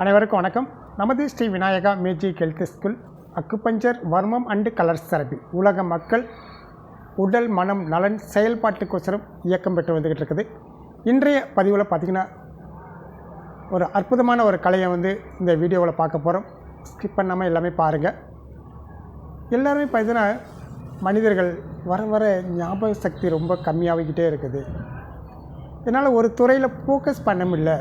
அனைவருக்கும் வணக்கம். நமது Sri Vinayaka magic health school acupuncture Varmam and colours therapy உலக மக்கள் உடல் மனம் நலன் செயல்பாட்டுக்கோசரம் இயக்கம் பெற்று வந்துக்கிட்டு இருக்குது. இன்றைய பதிவில் பார்த்திங்கன்னா ஒரு அற்புதமான ஒரு கலையை இந்த வீடியோவில் பார்க்க போகிறோம். ஸ்கிப் பண்ணாமல் எல்லாமே பாருங்கள். எல்லாருமே பார்த்தீங்கன்னா மனிதர்கள் வர வர ஞாபக சக்தி ரொம்ப கம்மியாகிக்கிட்டே இருக்குது. இதனால் ஒரு துறையில் ஃபோக்கஸ் பண்ண முடியல.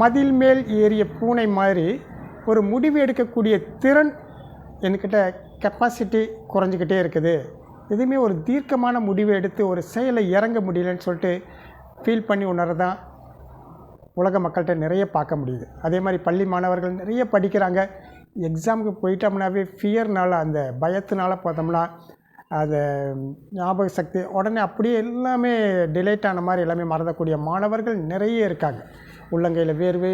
மதில் மேல் ஏறிய பூனை மாதிரி ஒரு முடிவு எடுக்கக்கூடிய திறன் என்கிட்ட கெப்பாசிட்டி குறைஞ்சிக்கிட்டே இருக்குது. எதுவுமே ஒரு தீர்க்கமான முடிவு எடுத்து ஒரு செயலை இறங்க முடியலன்னு சொல்லிட்டு ஃபீல் பண்ணி உணர்தான் உலக மக்கள்கிட்ட நிறைய பார்க்க முடியுது. அதே மாதிரி பள்ளி மாணவர்கள் நிறைய படிக்கிறாங்க. எக்ஸாமுக்கு போயிட்டோம்னாவே ஃபியர்னால், அந்த பயத்தினால பார்த்தோம்னா அது ஞாபக சக்தி உடனே அப்படியே எல்லாமே டிலேட் ஆன மாதிரி எல்லாமே மறந்தக்கூடிய மாணவர்கள் நிறைய இருக்காங்க. உள்ளங்கையில் வேர்வை,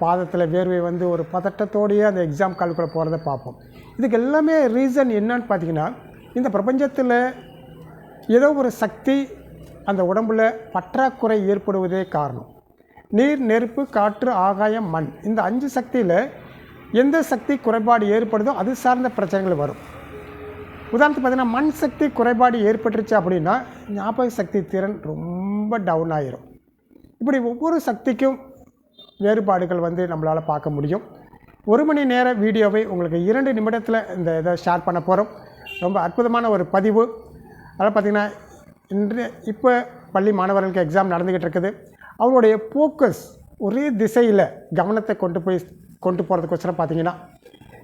பாதத்தில் வேர்வை ஒரு பதட்டத்தோடையே அந்த எக்ஸாம் கால்குள்ளே போகிறத பார்ப்போம். இதுக்கு எல்லாமே ரீசன் என்னன்னு பார்த்திங்கன்னா, இந்த பிரபஞ்சத்தில் ஏதோ ஒரு சக்தி அந்த உடம்பில் பற்றாக்குறை ஏற்படுவதே காரணம். நீர், நெருப்பு, காற்று, ஆகாயம், மண், இந்த 5 சக்தியில் எந்த சக்தி குறைபாடு ஏற்படுதோ அது சார்ந்த பிரச்சனைகள் வரும். உதாரணத்துக்கு பார்த்திங்கன்னா, மண் சக்தி குறைபாடு ஏற்பட்டுருச்சு அப்படின்னா ஞாபக சக்தி திறன் ரொம்ப டவுன் ஆகிரும். இப்படி ஒவ்வொரு சக்திக்கும் வேறுபாடுகள் நம்மளால் பார்க்க முடியும். 1 மணி நேர வீடியோவை உங்களுக்கு 2 நிமிடத்தில் இந்த இதை ஷேர் பண்ண போகிறோம். ரொம்ப அற்புதமான ஒரு பதிவு. அதனால் பார்த்திங்கன்னா, இப்போ பள்ளி மாணவர்களுக்கு எக்ஸாம் நடந்துக்கிட்டு இருக்குது. அவங்களுடைய ஃபோக்கஸ் ஒரே திசையில் கவனத்தை கொண்டு போகிறதுக்கோசரம் பார்த்திங்கன்னா,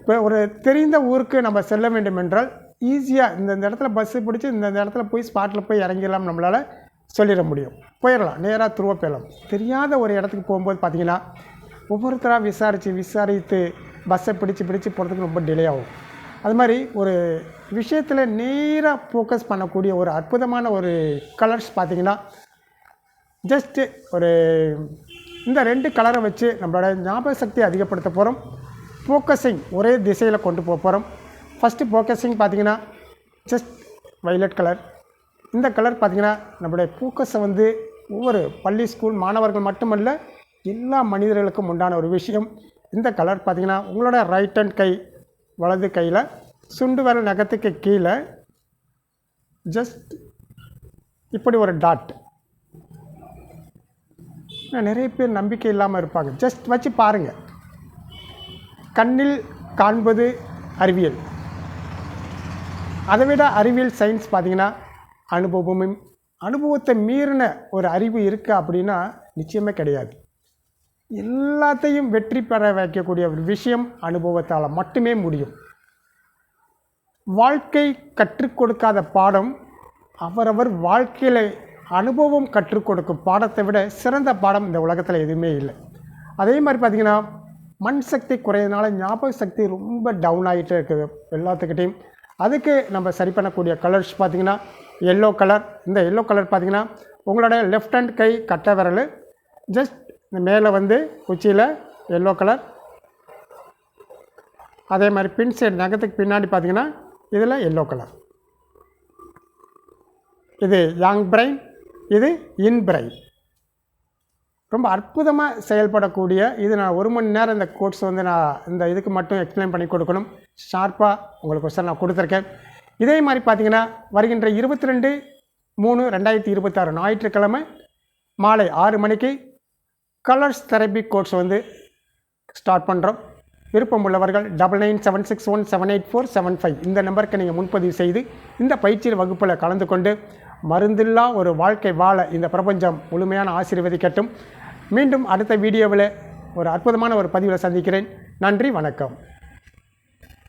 இப்போ ஒரு தெரிந்த ஊருக்கு நம்ம செல்ல வேண்டும் என்றால் ஈஸியாக இந்த இடத்துல பஸ்ஸு பிடிச்சி இந்த இடத்துல போய் ஸ்பாட்டில் போய் இறங்கிடலாம், நம்மளால் சொல்லிட முடியும். போயிடலாம், நேராக துருவ போயிடலாம். தெரியாத ஒரு இடத்துக்கு போகும்போது பார்த்திங்கன்னா ஒவ்வொருத்தராக விசாரித்து பஸ்ஸை பிடிச்சி போகிறதுக்கு ரொம்ப டிலே ஆகும். அது மாதிரி ஒரு விஷயத்தில் நேராக ஃபோக்கஸ் பண்ணக்கூடிய ஒரு அற்புதமான ஒரு கலர்ஸ் பார்த்திங்கன்னா, ஜஸ்ட்டு ஒரு இந்த 2 கலரை வச்சு நம்மளோட ஞாபக சக்தியை அதிகப்படுத்த போகிறோம். ஃபோக்கஸிங் ஒரே திசையில் கொண்டு போக போகிறோம். ஃபஸ்ட்டு ஃபோக்கஸிங் பார்த்திங்கன்னா ஜஸ்ட் வைலட் கலர். இந்த கலர் பார்த்திங்கன்னா நம்மளுடைய ஃபோக்கஸை ஒவ்வொரு பள்ளி ஸ்கூல் மாணவர்கள் மட்டுமல்ல, எல்லா மனிதர்களுக்கும் உண்டான ஒரு விஷயம். இந்த கலர் பார்த்திங்கன்னா உங்களோட ரைட் ஹேண்ட் கை, வலது கையில் சுண்டு விரல் நகத்துக்கு கீழே ஜஸ்ட் இப்படி ஒரு டாட். நிறைய பேர் நம்பிக்கை இல்லாமல் இருப்பாங்க. ஜஸ்ட் வச்சு பாருங்கள். கண்ணில் காண்பது அறிவியல். அதை விட அறிவியல் சயின்ஸ் பார்த்திங்கன்னா அனுபவத்தை மீறின ஒரு அறிவு இருக்குது அப்படின்னா நிச்சயமே கிடையாது. எல்லாத்தையும் வெற்றி பெற வைக்கக்கூடிய ஒரு விஷயம் அனுபவத்தால் மட்டுமே முடியும். வாழ்க்கை கற்றுக் கொடுக்காத பாடம் அவரவர் வாழ்க்கையில் அனுபவம் கற்றுக் கொடுக்கும் பாடத்தை விட சிறந்த பாடம் இந்த உலகத்தில் எதுவுமே இல்லை. அதே மாதிரி பார்த்திங்கன்னா, மண் சக்தி குறையிறதுனால ஞாபக சக்தி ரொம்ப டவுன் ஆகிட்டே இருக்குது எல்லாத்துக்கிட்டையும். அதுக்கு நம்ம சரி பண்ணக்கூடிய கலர்ஸ் பார்த்திங்கன்னா எல்லோ கலர். இந்த எல்லோ கலர் பார்த்திங்கன்னா உங்களோட லெஃப்ட் ஹேண்ட் கை கட்டை விரல் ஜஸ்ட் மேலே உச்சியில் எல்லோ கலர். அதே மாதிரி பின் சைடு நகத்துக்கு பின்னாடி பார்த்திங்கன்னா இதில் எல்லோ கலர். இது யாங் பிரைன், இது இன் பிரைன். ரொம்ப அற்புதமாக செயல்படக்கூடிய இது. நான் 1 மணி நேரம் இந்த கோர்ஸ் நான் இந்த இதுக்கு மட்டும் எக்ஸ்பிளைன் பண்ணி கொடுக்கணும். ஷார்ப்பாக உங்களுக்கு நான் கொடுத்துருக்கேன். இதே மாதிரி பார்த்திங்கன்னா வருகின்ற 22/3/2026 ஞாயிற்றுக்கிழமை மாலை 6 மணிக்கு கலர்ஸ் தெரப்பி கோர்ஸ் ஸ்டார்ட் பண்ணுறோம். விருப்பம் உள்ளவர்கள் 9976178475 இந்த நம்பருக்கு நீங்கள் முன்பதிவு செய்து இந்த பயிற்சியில் வகுப்பில் கலந்து கொண்டு மருந்தில்லா ஒரு வாழ்க்கை வாழ இந்த பிரபஞ்சம் முழுமையான ஆசீர்வதிக்கட்டும். மீண்டும் அடுத்த வீடியோவில் ஒரு அற்புதமான ஒரு பதிவில் சந்திக்கிறேன். நன்றி, வணக்கம்.